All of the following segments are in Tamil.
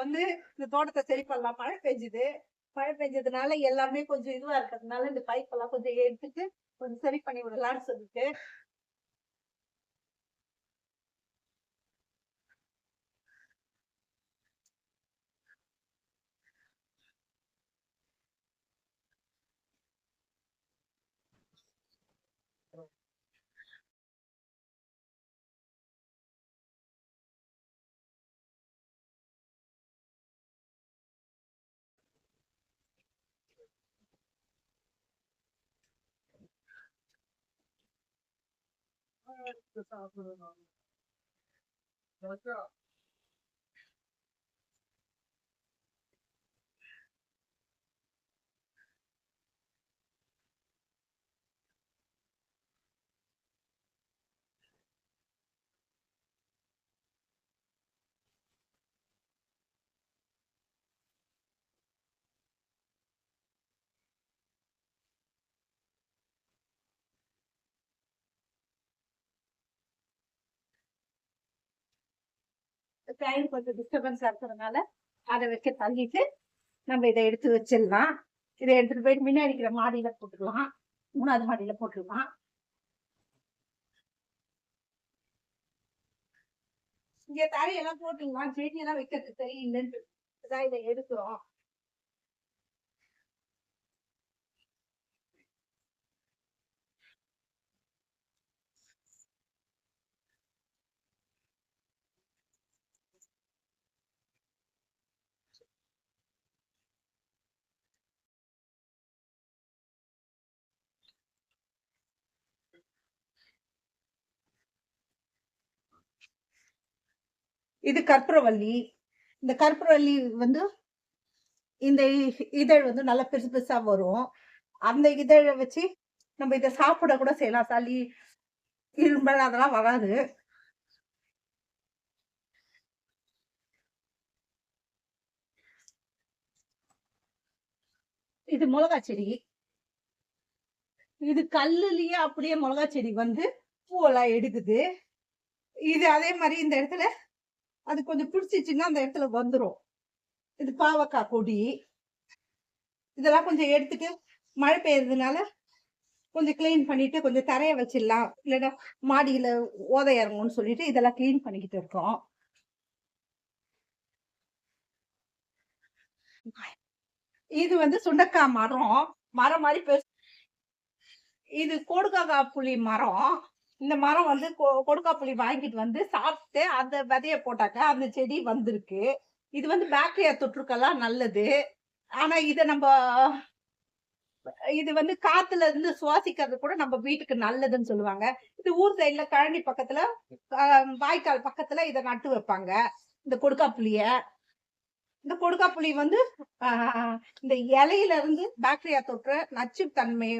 வந்து இந்த தோட்டத்தை சரி பண்ணலாம். மழை பெஞ்சதுனால எல்லாமே கொஞ்சம் இதுவா இருக்கிறதுனால இந்த பைப் எல்லாம் கொஞ்சம் எடுத்துட்டு கொஞ்சம் சரி பண்ணி விடலாம்னு சொல்லிட்டு டைம் கொஞ்சம் டிஸ்டர்பன்ஸா இருக்கிறதுனால அதை வைக்க தள்ளிட்டு நம்ம இதை எடுத்து வச்சிடலாம். இதை எடுத்துட்டு போயிட்டு முன்னாடி இருக்கிற மாடியில போட்டுக்கலாம், 3வது மாடியில போட்டுக்கலாம். இங்க தரையெல்லாம் போட்டுக்கலாம், செடியெல்லாம் வைக்கிறது சரியில்லைன்னு இதை எடுக்கிறோம். இது கற்பூரவள்ளி. இந்த கற்பூரவள்ளி வந்து இந்த இதழ் வந்து நல்லா பெருசு பெருசா வரும். அந்த இதழை வச்சு நம்ம இதை சாப்பிட கூட செய்யலாம். சளி இருமல் அதெல்லாம் வராது. இது மிளகா செடி. இது கல்லுலயே அப்படியே மிளகா செடி வந்து பூவெல்லாம் எடுக்குது. இது அதே மாதிரி இந்த இடத்துல அது கொஞ்சம் பிடிச்சிச்சுன்னா அந்த இடத்துல வந்துடும். இது பாவக்காய் கொடி. இதெல்லாம் கொஞ்சம் எடுத்துட்டு மழை பெய்யறதுனால கொஞ்சம் கிளீன் பண்ணிட்டு கொஞ்சம் தரைய வச்சிடலாம், இல்லைன்னா மாடியில ஓதை இறங்கும்னு சொல்லிட்டு இதெல்லாம் கிளீன் பண்ணிக்கிட்டு இருக்கோம். இது வந்து சுண்டக்காய் மரம் மாதிரி பெருசு. இது கொடுக்காய் புளி மரம். இந்த மரம் வந்து கொடுக்காய் புளி வாங்கிட்டு வந்து சாப்பிட்டு அந்த விதைய போட்டாக்க அந்த செடி வந்திருக்கு. இது வந்து பாக்டீரியா தொற்றுக்கெல்லாம் நல்லது. ஆனா இத நம்ம இது வந்து காத்துல இருந்து சுவாசிக்கிறது கூட நம்ம வீட்டுக்கு நல்லதுன்னு சொல்லுவாங்க. இது ஊர் சைட்ல கழனி பக்கத்துல வாய்க்கால் பக்கத்துல இதை நட்டு வைப்பாங்க. இந்த கொடுக்காய் புளிய. இந்த கொடுக்காய் புளி வந்து இந்த இலையில இருந்து பாக்டீரியா தொற்று நச்சு தன்மை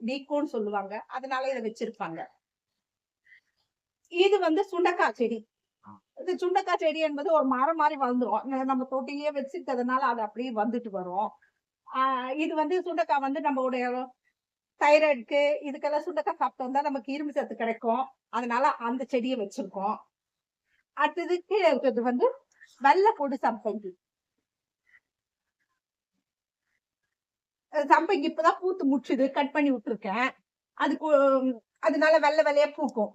நீக்கும்னு சொல்லுவாங்க. அதனால இதை வச்சிருப்பாங்க. இது வந்து சுண்டக்காய் செடி. இது சுண்டக்காய் செடி என்பது ஒரு மரம் மாதிரி வளர்ந்துரும். நம்ம தொட்டியே வச்சிருக்கிறதுனால அது அப்படியே வந்துட்டு வரும். இது வந்து சுண்டக்காய் வந்து நம்மளுடைய தைராய்டுக்கு இதுக்கெல்லாம் சுண்டக்காய் சாப்பிட்டு வந்தா நமக்கு இரும்பு சத்து கிடைக்கும். அதனால அந்த செடியை வச்சிருக்கோம். அடுத்தது கீழே இருக்கிறது வந்து வெள்ளை பொடு சம்பங்கி. சம்பங்கி இப்பதான் பூத்து முச்சுது, கட் பண்ணி விட்டுருக்கேன். அதுக்கு அதனால வெள்ளை வெள்ளையா பூக்கும்.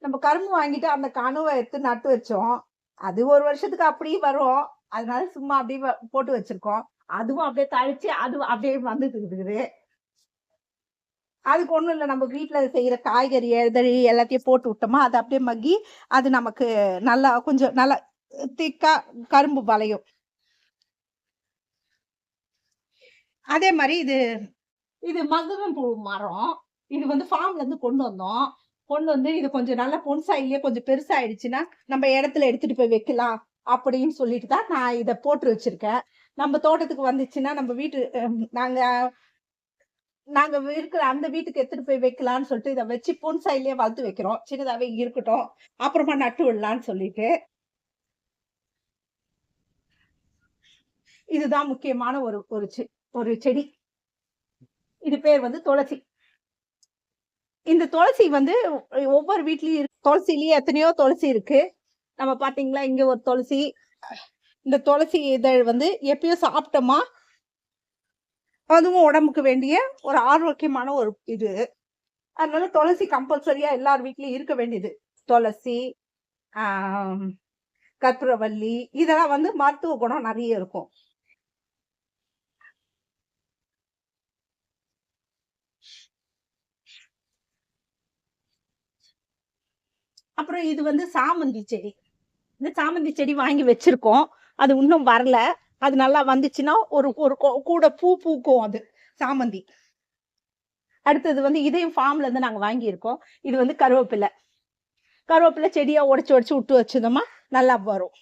நம்ம கரும்பு வாங்கிட்டு அந்த கணுவை எடுத்து நட்டு வச்சோம். அது ஒரு வருஷத்துக்கு அப்படியே வரும். அதனால சும்மா அப்படியே போட்டு வச்சிருக்கோம். அதுவும் அப்படியே தழிச்சு அது அப்படியே வந்துட்டு இருக்குது. அதுக்கு ஒண்ணும் இல்லை, நம்ம வீட்டுல செய்யற காய்கறி எழுதறி எல்லாத்தையும் போட்டு விட்டோமா அது அப்படியே மக்கி அது நமக்கு நல்லா கொஞ்சம் நல்லா திக்கா கரும்பு வளையும். அதே மாதிரி இது மகரம் பூ மரம். இது வந்து ஃபார்ம்ல இருந்து கொண்டு வந்து இது கொஞ்சம் நல்லா பொன்சாயிலேயே கொஞ்சம் பெருசாயிடுச்சுன்னா நம்ம இடத்துல எடுத்துட்டு போய் வைக்கலாம் அப்படின்னு சொல்லிட்டு தான் நான் இதை போட்டு வச்சிருக்கேன். நம்ம தோட்டத்துக்கு வந்துச்சுன்னா நம்ம வீட்டு நாங்க இருக்கிற அந்த வீட்டுக்கு எடுத்துட்டு போய் வைக்கலாம்னு சொல்லிட்டு இதை வச்சு பொன்சாயிலேயே வளர்த்து வைக்கிறோம். சின்னதாவே இருக்கட்டும், அப்புறமா நட்டு விடலான்னு சொல்லிட்டு. இதுதான் முக்கியமான ஒரு செடி. இது பேர் வந்து துளசி. இந்த துளசி வந்து ஒவ்வொரு வீட்லயும் துளசிலயே எத்தனையோ துளசி இருக்கு. நம்ம பாத்தீங்களா இங்க ஒரு துளசி. இந்த துளசி இதழ் வந்து எப்பயோ சாப்பிட்டோமா, அதுவும் உடம்புக்கு வேண்டிய ஒரு ஆரோக்கியமான ஒரு இது. அதனால துளசி கம்பல்சரியா எல்லார் வீட்லயும் இருக்க வேண்டியது. துளசி, ஆஹ் கற்பூரவள்ளி, இதெல்லாம் வந்து மருத்துவ குணம் நிறைய இருக்கும். அப்புறம் இது வந்து சாமந்தி செடி. இந்த சாமந்தி செடி வாங்கி வச்சிருக்கோம். அது இன்னும் வரல. அது நல்லா வந்துச்சுன்னா ஒரு ஒரு கூட பூ பூக்கும் அது சாமந்தி. அடுத்தது வந்து இதையும் ஃபார்ம்ல இருந்து நாங்க வாங்கியிருக்கோம். இது வந்து கருவேப்பிலை. கருவேப்பிலை செடியா உடைச்சு உடைச்சு விட்டு வச்சதோமா நல்லா வரும்.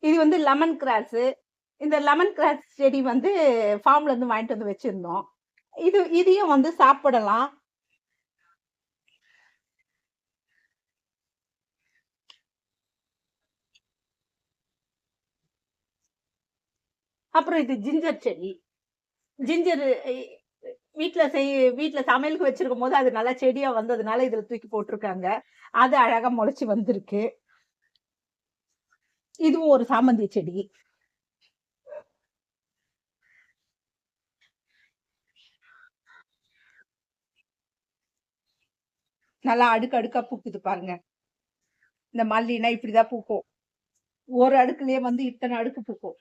இது வந்து லெமன் கிராஸ். இந்த லெமன் கிராஸ் செடி வந்து ஃபார்ம்ல இருந்து வாங்கிட்டு வந்து வச்சிருந்தோம். இதையும் வந்து சாப்பிடலாம். அப்புறம் இது ஜிஞ்சர் செடி. ஜிஞ்சர் வீட்டுல சமையலுக்கு வச்சிருக்கும் போது அது நல்லா செடியா வந்ததுனால இதுல தூக்கி போட்டிருக்காங்க. அது அழகா முளைச்சு வந்திருக்கு. இதுவும் ஒரு சாமந்தி செடி. நல்லா அடுக்கு அடுக்கா பூக்குது பாருங்க. இந்த மல்லினா இப்படிதான் பூக்கும். ஒரு அடுக்குலயே வந்து இத்தனை அடுக்கு பூக்கும்.